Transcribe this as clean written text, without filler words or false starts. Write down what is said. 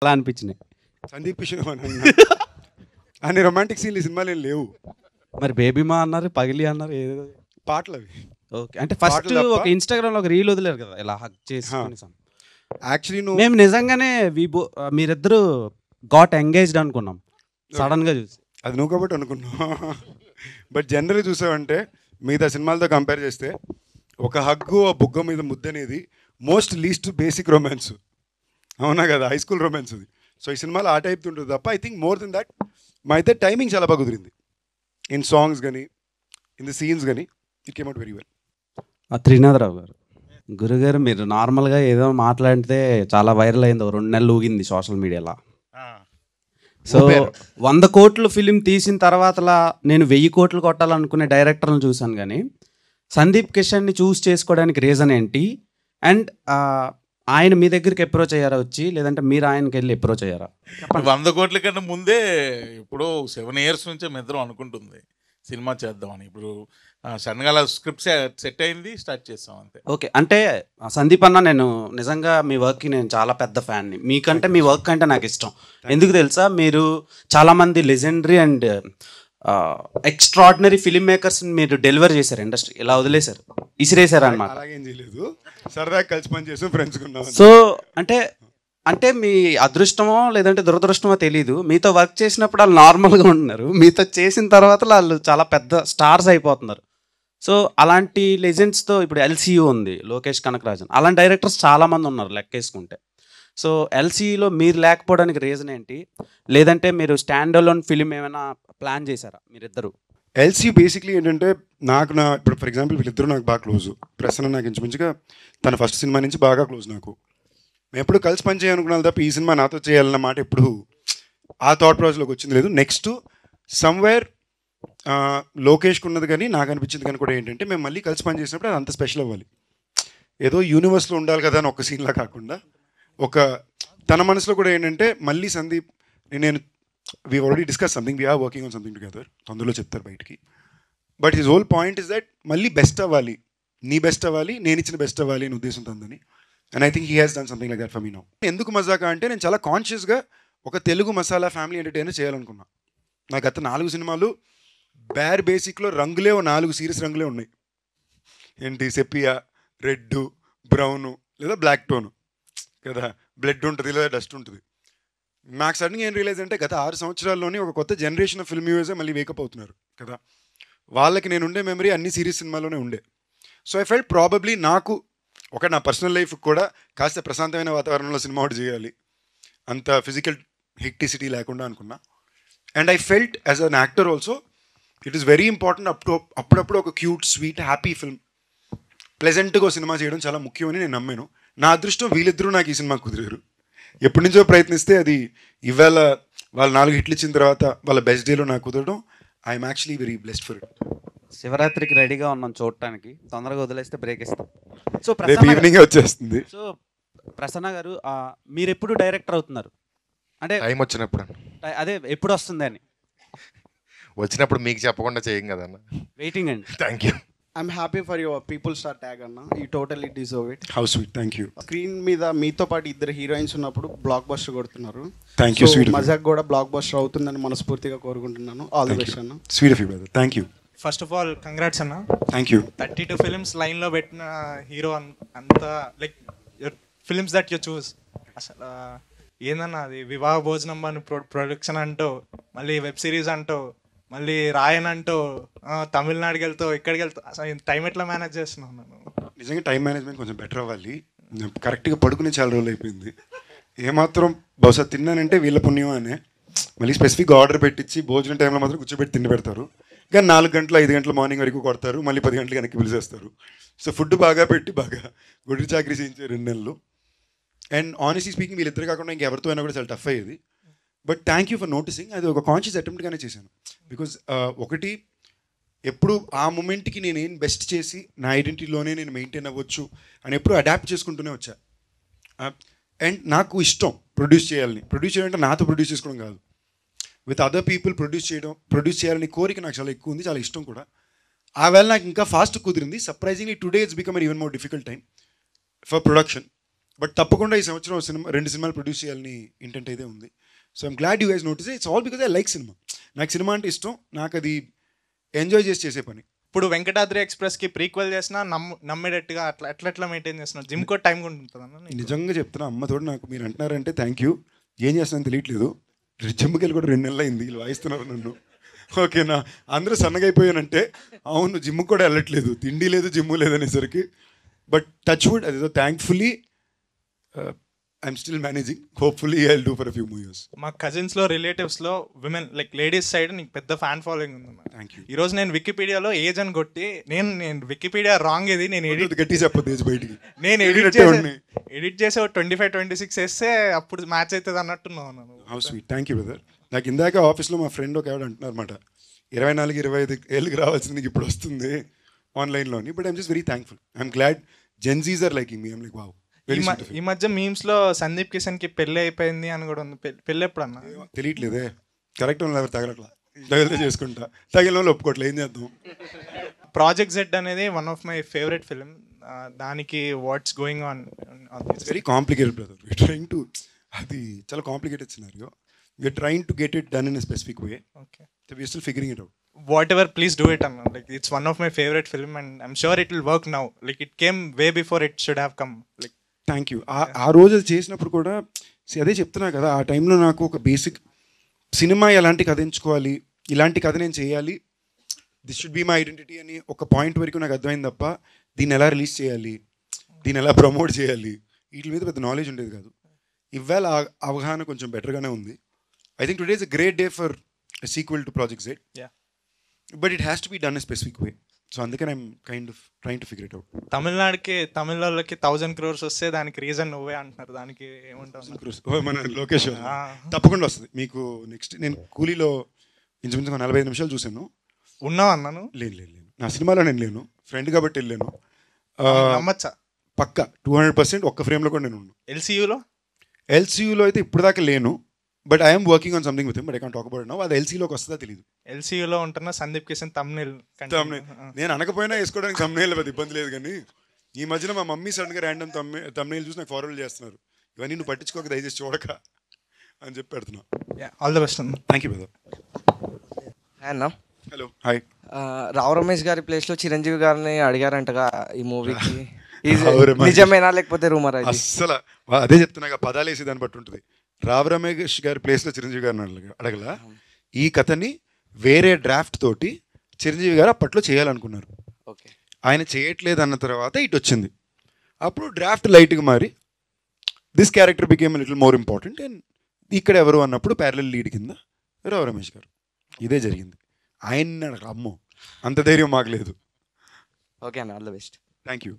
అలా అనిపించినాయి. సందీప్ కిషన్ అన్ని రొమాంటిక్ సీన్లు ఈ సినిమాలు ఏం లేవు. మరి బేబీమా అన్నారు, పగిలి అన్నారు, ఏదో పాటలు అవి. ఓకే. అంటే ఫస్ట్ పాటలు తప్ప. ఒక ఇన్స్టాగ్రామ్లో ఒక రీల్ వదిలేరు కదా, ఇలా హక్ చేసుకుని. యాక్చువల్లీ నువ్వు మేము నిజంగానే మీరిద్దరు గాట్ ఎంగేజ్డ్ అనుకున్నాం సడన్గా చూసి. అది నువ్వు కాబట్టి అనుకున్నావు. బట్ జనరల్గా చూసావంటే మిగతా సినిమాలతో కంపేర్ చేస్తే ఒక హగ్గు ఆ బుగ్గ మీద ముద్ద అనేది మోస్ట్ లీస్ట్ బేసిక్ రొమాన్స్. అవునా కదా, హై స్కూల్ రొమాన్స్ అది. సో ఈ సినిమాలో ఆ టైప్ ఉంటుంది తప్ప I think more than that మా అయితే టైమింగ్ చాలా బాగా కుదిరింది. ఇన్ సాంగ్స్ కానీ ఇన్ ది సీన్స్ కానీ it came out very well. Trinatha Rao గారు, గురుగారు మీరు నార్మల్గా ఏదో మాట్లాడితే చాలా వైరల్ అయింది, 2 నెలలు ఊగింది సోషల్ మీడియాలో. సో 100 కోట్లు ఫిలిం తీసిన తర్వాతలా నేను 1000 కోట్లు కొట్టాలనుకునే డైరెక్టర్లను చూశాను, కానీ సందీప్ కిషన్ని చూస్ చేసుకోవడానికి రీజన్ ఏంటి? అండ్ ఆయన మీ దగ్గరికి అప్రోచ్ అయ్యారా వచ్చి, లేదంటే మీరు ఆయనకి వెళ్ళి అప్రోచ్ అయ్యారా? 100 కోట్ల కన్నా ముందే ఇప్పుడు 7 years నుంచే మీ ఇద్దరం అనుకుంటుంది సినిమా చేద్దామని. ఇప్పుడు సడన్గా అలా స్క్రిప్ట్ సెట్ అయింది, స్టార్ట్ చేస్తాం అంతే. ఓకే. అంటే సందీప్ అన్న, నేను నిజంగా మీ వర్క్కి నేను చాలా పెద్ద ఫ్యాన్ని. మీకంటే మీ వర్క్ అంటే నాకు ఇష్టం. ఎందుకు తెలుసా, మీరు చాలామంది లెజెండరీ అండ్ ఎక్స్ట్రాడినరీ ఫిల్మ్ మేకర్స్ని మీరు డెలివర్ చేశారు ఇండస్ట్రీ, ఇలా వదిలేశారు, ఇసిరేశారు అనమాట. అలాగేం చేయలేదు, సరదాగా కలిసి పని చేసాం, ఫ్రెండ్స్ ఉన్నాం. సో అంటే మీ అదృష్టమో లేదంటే దురదృష్టమో తెలీదు, మీతో వర్క్ చేసినప్పుడు వాళ్ళు నార్మల్గా ఉంటున్నారు, మీతో చేసిన తర్వాత వాళ్ళు చాలా పెద్ద స్టార్స్ అయిపోతున్నారు. సో అలాంటి లెజెండ్స్తో ఇప్పుడు ఎల్సీయూ ఉంది, లోకేష్ కనకరాజన్, అలాంటి డైరెక్టర్స్ చాలామంది ఉన్నారు లెక్కేసుకుంటే. సో ఎల్సీయూలో మీరు లేకపోవడానికి రీజన్ ఏంటి? లేదంటే మీరు స్టాండ్ అలోన్ ఫిలిం ఏమైనా ప్లాన్ చేశారా మీరిద్దరు? ఎల్సీ బేసిక్లీ ఏంటంటే ఇప్పుడు ఫర్ ఎగ్జాంపుల్ వీళ్ళిద్దరూ నాకు బాగా క్లోజు. ప్రసన్న నాకు ఇంచుమించుగా తన ఫస్ట్ సినిమా నుంచి బాగా క్లోజ్ నాకు. మేము ఎప్పుడు కలిసి పని చేయాలనుకున్నాను తప్ప ఈ సినిమా నాతో చేయాలన్న మాట ఎప్పుడు ఆ థాట్ ప్రాసెస్లోకి వచ్చింది లేదు. నెక్స్ట్ సమ్వేర్ లోకేష్కి ఉన్నది కానీ నాకు అనిపించింది కానీ కూడా ఏంటంటే, మేము మళ్ళీ కలిసి పని చేసినప్పుడు అది అంత స్పెషల్ అవ్వాలి. ఏదో యూనివర్స్లో ఉండాలి కదా అని ఒక సీన్లా కాకుండా, ఒక తన మనసులో కూడా ఏంటంటే మళ్ళీ సందీప్ నేను we already discuss something, we are working on something together, తొందరలో చెప్తారు బయటికి. But his whole point is that మళ్ళీ బెస్ట్ అవ్వాలి, నీ బెస్ట్ అవ్వాలి, నేను ఇచ్చిన బెస్ట్ అవ్వాలి అని ఉద్దేశం తందని. And I think he has done something like that for me now. ఎందుకు మజాకా అంటే, నేను చాలా కాన్షియస్గా ఒక తెలుగు మసాలా ఫ్యామిలీ ఎంటర్టైనర్ చేయాలనుకున్నా. నాకు గత 4 సినిమాలు బ్యార్ బేసిక్లో రంగులే 4 సీరియస్ రంగులే ఉన్నాయి. ఏంటి, సెపియా, రెడ్, బ్రౌను లేదా బ్లాక్ టోను కదా, బ్లడ్ ఉంటుంది లేదా డస్ట్ ఉంటుంది. నాకు సడన్గా ఏం రియలైజ్ అంటే, గత 6 సంవత్సరాల్లోనే ఒక కొత్త జనరేషన్ ఆఫ్ ఫిల్మ్ వ్యూవర్సే మళ్ళీ వేకప్ అవుతున్నారు కదా. వాళ్ళకి నేను ఉండే మెమరీ అన్ని సిరీస్ సినిమాల్లోనే ఉండే. సో ఐ ఫెల్ట్ ప్రాబబ్లీ నాకు నా పర్సనల్ లైఫ్కి కూడా కాస్త ప్రశాంతమైన వాతావరణంలో సినిమా ఒకటి చేయాలి, అంత ఫిజికల్ హెక్టిసిటీ లేకుండా అనుకున్నా. And I felt as an actor also it is very important అప్పుడప్పుడు ఒక క్యూట్, స్వీట్, హ్యాపీ ఫిల్మ్, ప్లెజెంట్గా సినిమా చేయడం చాలా ముఖ్యమని నేను నమ్మాను. నా అదృష్టం వీళ్ళిద్దరూ నాకు ఈ సినిమా కుదిరారు. ఎప్పటి నుంచో ప్రయత్నిస్తే అది ఇవాళ వాళ్ళు 4 హిట్లు ఇచ్చిన తర్వాత వాళ్ళ బెస్ట్ డేలో నాకు కుదరడం, I'm actually very blessed for it. శివరాత్రికి రెడీగా ఉన్నాం చూడటానికి, తొందరగా వదిలేస్తే బ్రేక్ ఇస్తాం. సో రేపు ఈవినింగ్ వచ్చేస్తుంది. సో ప్రసన్న గారు, మీరు ఎప్పుడు డైరెక్టర్ అవుతున్నారు అంటే టైం వచ్చినప్పుడు, అదే ఎప్పుడు వస్తుంది అని వచ్చినప్పుడు మీకు చెప్పకుండా చేయం కదన్న. వెయిటింగ్ అండి. Thank you. I'm happy for your people star tag అన్న, you totally deserve it. How sweet, thank you. Screen మీద మీతో పాటు 2 హీరోయిన్స్ ఉన్నప్పుడు బ్లాక్ బస్టర్ కొడుతున్నారు. Thank you sweet. మజాక్ కూడా బ్లాక్ బస్టర్ అవుతుందని మనస్ఫూర్తిగా కోరుకుంటున్నాను. ఆల్ ది బెస్ట్ అన్న. Sweet of you brother, thank you. First of all congrats అన్న. Thank you. 32 ఫిలిమ్స్ లైన్లో పెట్టిన హీరో అంతా, like your films that you choose. అసలు ఏందన్నా అది, వివాహ భోజనం అని ప్రొడక్షన్ అంటూ, మళ్ళీ వెబ్ సిరీస్ అంటూ, మళ్ళీ రాయన్ అంటూ, తమిళనాడుకి వెళ్తావు, ఇక్కడికి వెళ్తావు, అసలు టైం ఎట్లా మేనేజ్ చేస్తున్నావు? నేను నిజంగా టైం మేనేజ్మెంట్ కొంచెం బెటర్ అవ్వాలి. కరెక్ట్గా పడుకునే చాలా రోజులు అయిపోయింది. ఏమాత్రం బహుశా తిన్నానంటే వీళ్ళ పుణ్యం అనే, మళ్ళీ స్పెసిఫిక్గా ఆర్డర్ పెట్టించి భోజనం టైంలో మాత్రం కూర్చోబెట్టి తిండి పెడతారు. కానీ 4 గంటలు 5 గంటల మార్నింగ్ వరకు కొడతారు, మళ్ళీ 10 గంటలకు వెనక్కి పిలిచేస్తారు. సో ఫుడ్ బాగా పెట్టి బాగా గుడి చాకరీ చేయించారు 2 నెలలు. అండ్ ఆనెస్ట్లీ స్పీకింగ్ వీళ్ళిద్దరు కాకుండా ఇంకెవరితో అయినా కూడా చాలా టఫ్ అయ్యేది. But thank you for noticing. అది ఒక కాన్షియస్ అటెంప్ట్గానే చేశాను. బికాజ్ ఒకటి, ఎప్పుడు ఆ మూమెంట్కి నేను ఏం బెస్ట్ చేసి నా ఐడెంటిటీలోనే నేను మెయింటైన్ అవ్వచ్చు అని ఎప్పుడు అడాప్ట్ చేసుకుంటూనే వచ్చా. అండ్ నాకు ఇష్టం ప్రొడ్యూస్ చేయాలని. ప్రొడ్యూస్ చేయాలంటే నాతో ప్రొడ్యూస్ చేసుకోవడం కాదు, విత్ అదర్ పీపుల్ ప్రొడ్యూస్ చేయాలని కోరిక నాకు చాలా ఎక్కువ ఉంది, చాలా ఇష్టం కూడా. ఆ వేళ నాకు ఇంకా ఫాస్ట్ కుదిరింది. Surprisingly today it's become even more difficult time for production. But తప్పకుండా ఈ సంవత్సరం సినిమా 2 సినిమాలు ప్రొడ్యూస్ చేయాలని ఇంటెంట్ అయితే ఉంది. So I'm glad you guys notice. It's all because I like cinema. నాకు సినిమా అంటే ఇష్టం, నాకు అది ఎంజాయ్ చేసి చేసే పని. ఇప్పుడు వెంకటాద్రి ఎక్స్ప్రెస్కి ప్రీక్వెల్ చేసినా నమ్మేటట్టుగా అట్లా మెయింటైన్ చేస్తున్నారు. జిమ్ కూడా టైం కూడా ఉంటుంది అన్న. నిజంగా చెప్తున్నా, అమ్మతోడు నాకు మీరు అంటున్నారంటే థ్యాంక్ యూ. ఏం చేస్తున్నాను తెలియట్లేదు. జిమ్కి వెళ్ళి కూడా 2 నెలలు అయింది, వీళ్ళు వాయిస్తున్నారు నన్ను. ఓకేనా, అందరూ సన్నగా అయిపోయానంటే అవును, జిమ్కి కూడా వెళ్ళట్లేదు, తిండి లేదు జిమ్ లేదనేసరికి. బట్ టచ్ వుడ్, అదేదో thankfully I'm still managing. Hopefully I will do for a few more years. మా కజిన్స్లో రిలేటివ్స్లో విమెన్ లైక్ లేడీస్ సైడ్ నీకు పెద్ద ఫ్యాన్ ఫాలోయింగ్ ఉందన్న. Thank you. ఈరోజు నేను వికీపీడియాలో ఏజ్ అని కొట్టి నేను వికీపీడియా రాంగ్ ఇది నేను గట్టి చెప్పదు ఏజ్ బయటికి. నేను ఎడిట్ చేసి 25-26 వేస్తే అప్పుడు మ్యాచ్ అవుతుంది అన్నట్టున్నాను. How sweet, thank you brother. నాకు ఇందాక ఆఫీస్లో మా ఫ్రెండ్ ఒక ఆవిడ అంటున్నారు అనమాట, 24-25 ఏళ్ళకి రావాల్సింది నీకు ఇప్పుడు వస్తుంది ఆన్లైన్లోని. But I'm just very thankful. I'm glad Gen Zs are liking me. I'm like wow. ఈ మధ్య మీమ్స్ లో సందీప్ కిషన్ కి పెళ్లి అయిపోయింది అని కూడా ఉంది. పెళ్లి ఎప్పుడు అన్న తెలియట్లేదే. కరెక్ట్ ఎవరు తగలట్లా, తగిలితే చేసుకుంటా, తగిలిన వాళ్ళు ఒప్పుకోవట్లే, ఏం చేద్దాం. ప్రాజెక్ట్ జెడ్ అనేది one of my favourite film. దానికి what's going on? Very complicated brother. We're trying to, అది చాలా complicated scenario. We're trying to get it done in a specific way. Okay, we're still figuring it out. whatever, please do it anna. Like it's one of my favorite film and I'm sure it will work now. Like it came way before it should have come. Like thank you. ఆ రోజు అది చేసినప్పుడు కూడా అదే చెప్తున్నా కదా, ఆ టైంలో నాకు ఒక బేసిక్ సినిమా ఎలాంటి కథ ఎంచుకోవాలి, ఇలాంటి కథ నేను చేయాలి, this should be my identity అని ఒక పాయింట్ వరకు నాకు అర్థమైంది తప్ప దీన్ని ఎలా రిలీజ్ చేయాలి, దీన్ని ఎలా ప్రమోట్ చేయాలి, వీటి మీద పెద్ద నాలెడ్జ్ ఉండేది కాదు. ఇవాళ అవగాహన కొంచెం బెటర్గానే ఉంది. I think today is a great day for sequel to project Z. But it has to be done a specific way. So అందుకని I'm kind of trying to figure it out. తమిళ వాళ్ళకి 1000 crores వస్తే దానికి reason నువ్వే అంటున్నారు. దానికి ఏమంటావు? మన లోకేష్ తప్పకుండా వస్తుంది మీకు. నెక్స్ట్ నేను కూలీలో ఇంచుమించు 45 నిమిషాలు చూశాను. ఉన్నావు అన్నాను. లేను, నా సినిమాలో నేను లేను, ఫ్రెండ్ కాబట్టి వెళ్ళాను. నమ్మచ్చా? పక్క 200% ఒక్క ఫ్రేమ్లో కూడా నేను ఉన్నాను. ఎల్సీయూలో అయితే ఇప్పుడు దాకా లేను. But I'm working on something with him, but I can't talk about it now. అది ఎల్సీలోకి వస్తుందా తెలియదు. ఎల్సీయూలో ఉంటున్న సందీప్ కిషన్ తమ్నెయిల్ నేను అనకపోయినా వేసుకోవడానికి తమ్నెయిల్ పెద్ద ఇబ్బంది లేదు. కానీ ఈ మధ్యన మా మమ్మీ సడన్గా ర్యాండమ్ తమ్నెయిల్ చూసి నాకు ఫార్వర్డ్ చేస్తున్నారు, ఇవన్నీ నువ్వు పట్టించుకోక దయచేసి చూడక అని చెప్పి పెడుతున్నా. ఆల్ ద బెస్ట్ అన్న. Thank you brother. అన్న, హలో, హాయ్. రావు రమేష్ గారి ప్లేస్లో చిరంజీవి గారిని అడిగారంటగా ఈ మూవీకి. రావు నిజమేనా లేకపోతే రూమర్? అస్సలు అదే చెప్తున్నా, పదాలు వేసి దాన్ని బట్టి ఉంటుంది. రావు రమేష్ గారి ప్లేస్లో చిరంజీవి గారిని అడగల. ఈ కథని వేరే డ్రాఫ్ట్ తోటి చిరంజీవి గారు అప్పట్లో చేయాలనుకున్నారు. ఓకే, ఆయన చేయట్లేదు అన్న తర్వాత ఇటు వచ్చింది. అప్పుడు డ్రాఫ్ట్ లైట్గా మారి this character became little more important and ఇక్కడ ఎవరు అన్నప్పుడు ప్యారలల్ లీడ్ కింద రావు రమేష్ గారు. ఇదే జరిగింది. ఆయన అమ్మో అంత ధైర్యం మాకు లేదు. ఓకే అన్న, all the best. Thank you.